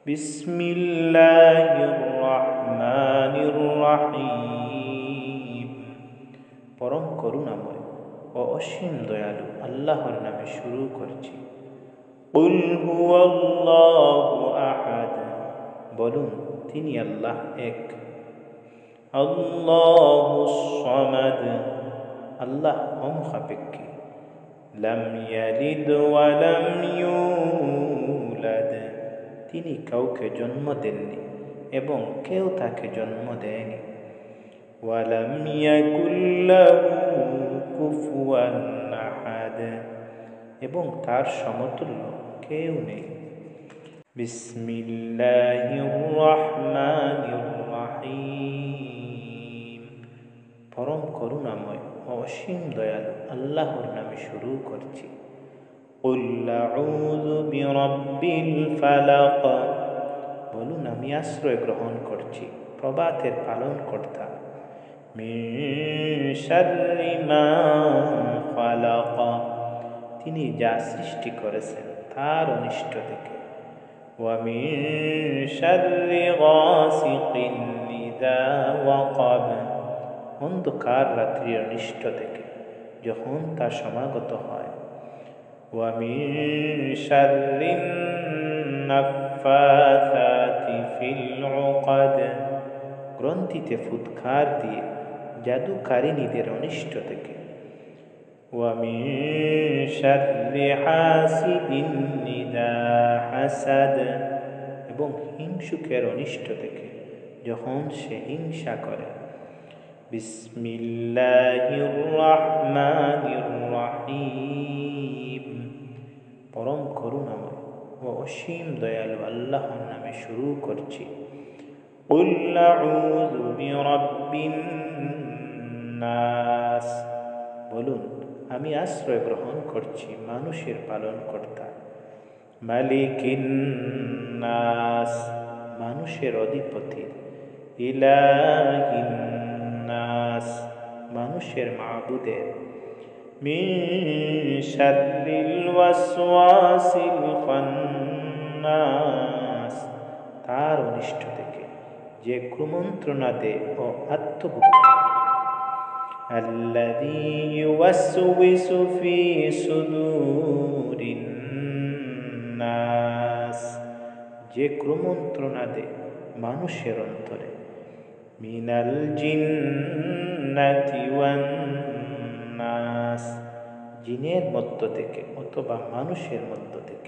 বিসমিল্লাহির রহমানির রহিম। পরম করুণাময় ও অসীম দয়ালু আল্লাহর নামে শুরু করছি। কুল হুয়াল্লাহু আহাদ, বলুন তিনি আল্লাহ এক। আল্লাহুস সামাদ, আল্লাহ অমুখাপেক্ষী। লাম ইয়ালিদ ওয়া লাম ইউলাদ, তিনি কাউকে জন্ম দেননি এবং কেউ তাকে জন্ম দেয়নি। ওয়া লাম ইয়াকুল লাহু কুফুয়ান আহাদ, এবং তার সমতুল্য কেউ নেই। বিসমিল্লাহির রহমানির রহিম, পরম করুণাময় ও অসীম দয়ালু আল্লাহর নামে শুরু করছি। কুল আউযু বিরাব্বিল ফালাক, বলুন আমি আশ্রয় গ্রহণ করছি প্রভাতের পালনকর্তা। মিন শাররি মা খালাক, তিনি যা সৃষ্টি করেছেন তার অনিষ্ট থেকে। ওয়া মিন শাররি গাসিকিন ইযা ওয়াকাব, অন্ধকার রাত্রির অনিষ্ট থেকে যখন তা সমাগত হয়। ওয়া মিন শাররিন নাফাসাতি ফিল উকাদ, গ্রন্থিতে ফুৎকার দিয়ে জাদুকারিনীদের অনিষ্ট থেকে। ওয়া মিন শাররি হাসিদিন ইযা হাসাদ, এবং হিংসুকের অনিষ্ট থেকে যখন সে হিংসা করে। বিসমিল্লাহির রহমানির রহিম, পরম করুণাময় ও অসীম দয়ালু আল্লাহর নামে শুরু করছি। কুল আউযু বিরাব্বিন নাস, বলুন আমি আশ্রয় গ্রহণ করছি মানুষের পালনকর্তা। মালিকিন নাস, মানুষের অধিপতি। ইলাহিন নাস, মানুষের মাবুদের। মিন শাররিল ওয়াসওয়াসিল খান্নাস, তার অনিষ্ট থেকে যে কুমন্ত্রণা দেয় ও আত্মভুক্ত। আল্লাযী ইউওয়াসওয়িসু ফী সুদুরিন নাস, যে কুমন্ত্রণা দেয় মানুষের অন্তরে। মিনাল জিন্নাতি ওয়ান নাস, জিনের মধ্য থেকে অথবা মানুষের মধ্য থেকে।